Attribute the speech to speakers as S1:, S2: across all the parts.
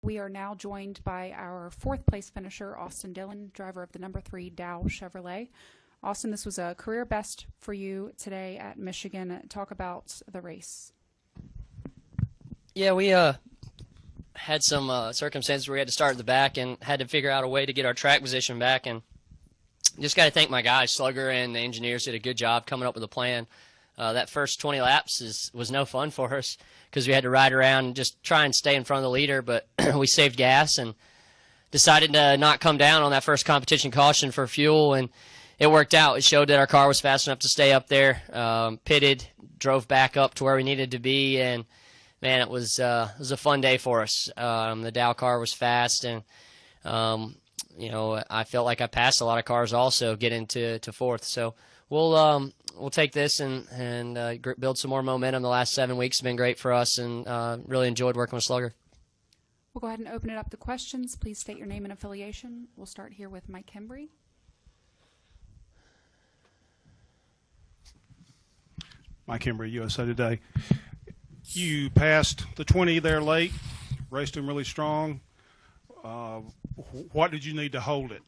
S1: We are now joined by our fourth place finisher, Austin Dillon, driver of the number 3 Dow Chevrolet. Austin, this was a career best for you today at Michigan. Talk about the race.
S2: Yeah, we had some circumstances where we had to start at the back and had to figure out a way to get our track position back. And just got to thank my guys, Slugger and the engineers did a good job coming up with a plan. That first 20 laps was no fun for us because we had to ride around and just try and stay in front of the leader, but we saved gas and decided to not come down on that first competition caution for fuel, and it worked out. It showed that our car was fast enough to stay up there, pitted, drove back up to where we needed to be, and man, it was a fun day for us. The Dow car was fast, and I felt like I passed a lot of cars also getting to fourth. So we'll take this and build some more momentum. The last 7 weeks have been great for us, and really enjoyed working with Slugger.
S1: We'll go ahead and open it up to questions. Please state your name and affiliation. We'll start here with Mike Hembry.
S3: Mike Hembry, USA Today. You passed the 20 there late, raced him really strong. What did you need to hold it?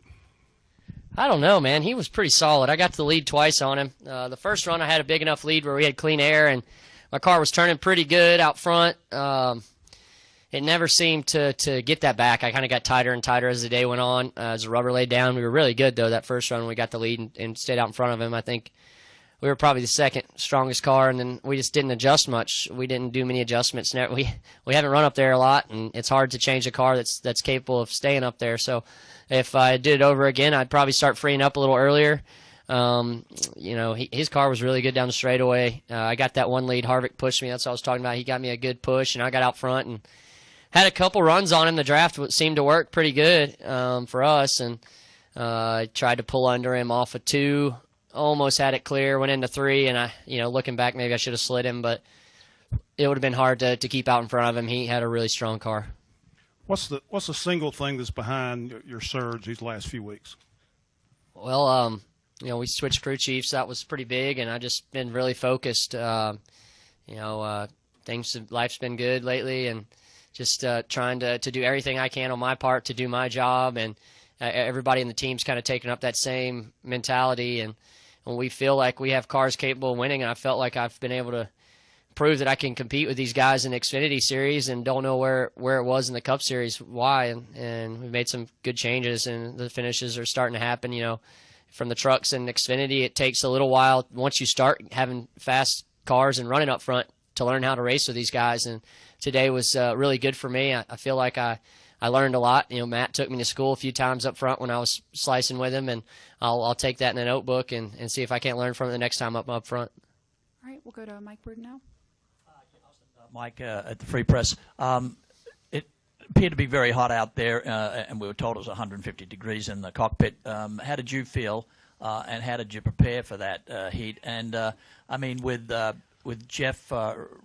S2: I don't know, man. He was pretty solid. I got to the lead twice on him. The first run I had a big enough lead where we had clean air, and my car was turning pretty good out front. It never seemed to get that back. I kind of got tighter and tighter as the day went on. As the rubber laid down, we were really good, though, that first run when we got the lead and stayed out in front of him. I think we were probably the second strongest car, and then we just didn't adjust much. We didn't do many adjustments. We haven't run up there a lot, and it's hard to change a car that's capable of staying up there. So if I did it over again, I'd probably start freeing up a little earlier. His car was really good down the straightaway. I got that one lead. Harvick pushed me. That's what I was talking about. He got me a good push, and I got out front and had a couple runs on him. The draft seemed to work pretty good for us, and I tried to pull under him off of 2. Almost had it clear, went into 3, and looking back, maybe I should have slid him, but it would have been hard to keep out in front of him. He had a really strong car.
S3: What's the single thing that's behind your surge these last few weeks?
S2: Well, we switched crew chiefs. That was pretty big, and I just been really focused. Life's been good lately, and just trying to do everything I can on my part to do my job, and everybody in the team's kind of taken up that same mentality, and when we feel like we have cars capable of winning, and I felt like I've been able to prove that I can compete with these guys in the Xfinity Series, and don't know where it was in the Cup Series, why, and we've made some good changes, and the finishes are starting to happen. From the trucks and Xfinity, it takes a little while once you start having fast cars and running up front to learn how to race with these guys, and today was really good for me. I feel like I learned a lot. Matt took me to school a few times up front when I was slicing with him, and I'll take that in a notebook and see if I can't learn from it the next time up front.
S1: All right, we'll go to Mike Bruden now.
S4: Mike, at the Free Press. It appeared to be very hot out there, and we were told it was 150 degrees in the cockpit. How did you feel, and how did you prepare for that heat? And, with Jeff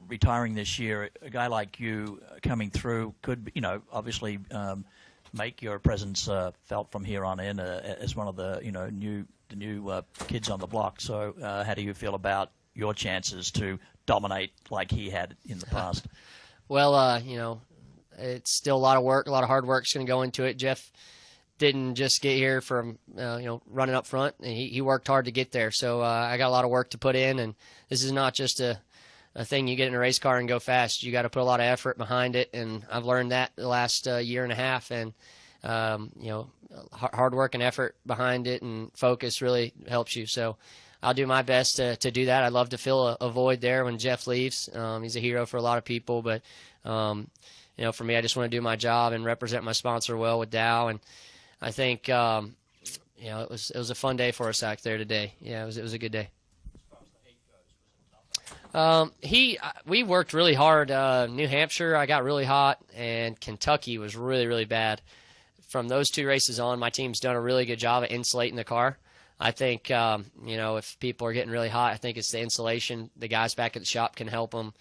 S4: retiring this year, a guy like you coming through could, obviously make your presence felt from here on in as one of the, new kids on the block. So how do you feel about your chances to dominate like he had in the past?
S2: Well, it's still a lot of work, a lot of hard work is going to go into it. Jeff didn't just get here from running up front. He worked hard to get there, so I got a lot of work to put in, and this is not just a thing you get in a race car and go fast. You got to put a lot of effort behind it, and I've learned that the last year and a half, and hard work and effort behind it and focus really helps you. So I'll do my best to do that. I'd love to fill a void there when Jeff leaves. He's a hero for a lot of people, but for me, I just want to do my job and represent my sponsor well with Dow, and I think it was a fun day for us out there today. Yeah, it was a good day. We worked really hard. New Hampshire, I got really hot, and Kentucky was really, really bad. From those 2 races on, my team's done a really good job of insulating the car. I think if people are getting really hot, I think it's the insulation. The guys back at the shop can help them.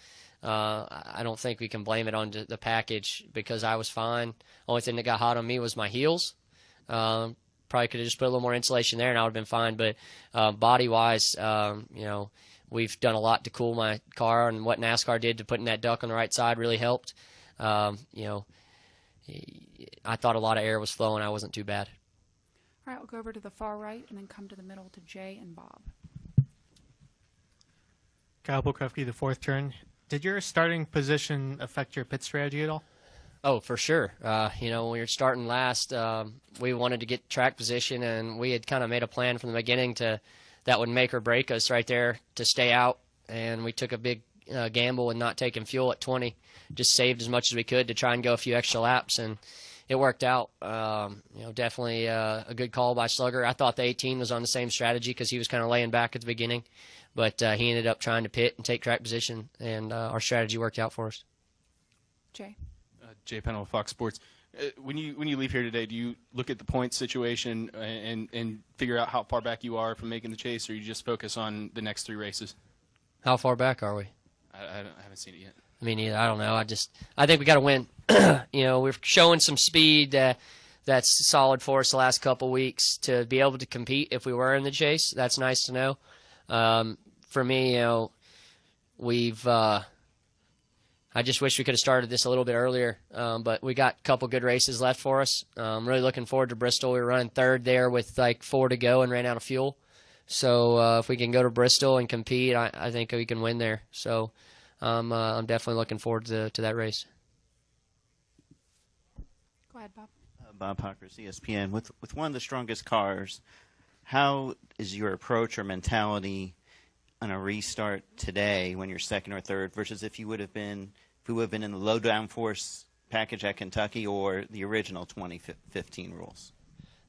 S2: I don't think we can blame it on the package because I was fine. Only thing that got hot on me was my heels. Probably could have just put a little more insulation there and I would have been fine. But body-wise, we've done a lot to cool my car, and what NASCAR did to putting that duck on the right side really helped. I thought a lot of air was flowing. I wasn't too bad.
S1: All right, we'll go over to the far right and then come to the middle to Jay and Bob.
S5: Kyle Bukowski, the fourth turn. Did your starting position affect your pit strategy at all?
S2: Oh, for sure. When we were starting last, we wanted to get track position, and we had kind of made a plan from the beginning that would make or break us right there to stay out. And we took a big gamble with not taking fuel at 20. Just saved as much as we could to try and go a few extra laps, and it worked out. Definitely a good call by Slugger. I thought the 18 was on the same strategy because he was kind of laying back at the beginning, but he ended up trying to pit and take track position, and our strategy worked out for us.
S1: Jay.
S6: Jay Pennell with Fox Sports. When you leave here today, do you look at the points situation and figure out how far back you are from making the chase, or you just focus on the next 3 races?
S2: How far back are we?
S6: I haven't seen it yet.
S2: I mean, I don't know. I think we got to win. We're showing some speed that's solid for us the last couple weeks to be able to compete if we were in the chase. That's nice to know. For me, we've. I just wish we could have started this a little bit earlier, but we got a couple good races left for us. I'm really looking forward to Bristol. We were running third there with like 4 to go and ran out of fuel. So if we can go to Bristol and compete, I think we can win there. So I'm definitely looking forward to that race.
S1: Go ahead, Bob.
S7: Bob Hockers, ESPN. With one of the strongest cars, how is your approach or mentality on a restart today when you're second or third versus if we would have been in the low downforce package at Kentucky or the original 2015 rules?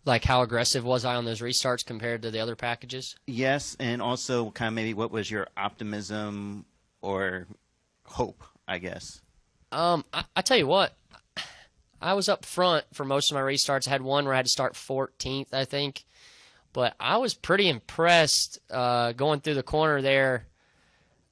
S2: Like how aggressive was I on those restarts compared to the other packages?
S7: Yes, and also kind of maybe what was your optimism or hope, I guess?
S2: I tell you what, I was up front for most of my restarts. I had one where I had to start 14th, I think. But I was pretty impressed going through the corner there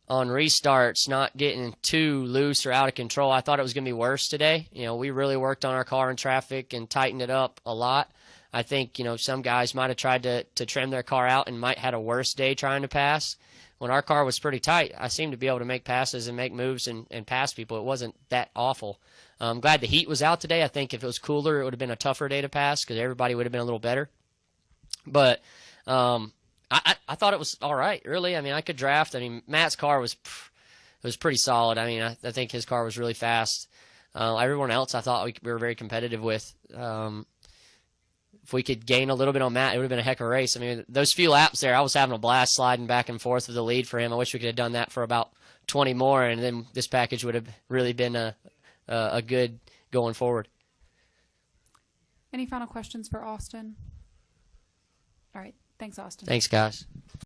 S2: on restarts, not getting too loose or out of control. I thought it was going to be worse today. We really worked on our car in traffic and tightened it up a lot. I think, some guys might have tried to trim their car out and might have had a worse day trying to pass. When our car was pretty tight, I seemed to be able to make passes and make moves and pass people. It wasn't that awful. I'm glad the heat was out today. I think if it was cooler, it would have been a tougher day to pass because everybody would have been a little better. But I thought it was all right, really. I mean, I could draft. I mean, Matt's car was pretty solid. I mean, I think his car was really fast. Everyone else I thought we were very competitive with. If we could gain a little bit on Matt, it would have been a heck of a race. I mean, those few laps there, I was having a blast sliding back and forth with the lead for him. I wish we could have done that for about 20 more, and then this package would have really been a good going forward.
S1: Any final questions for Austin? All right. Thanks, Austin.
S2: Thanks, guys.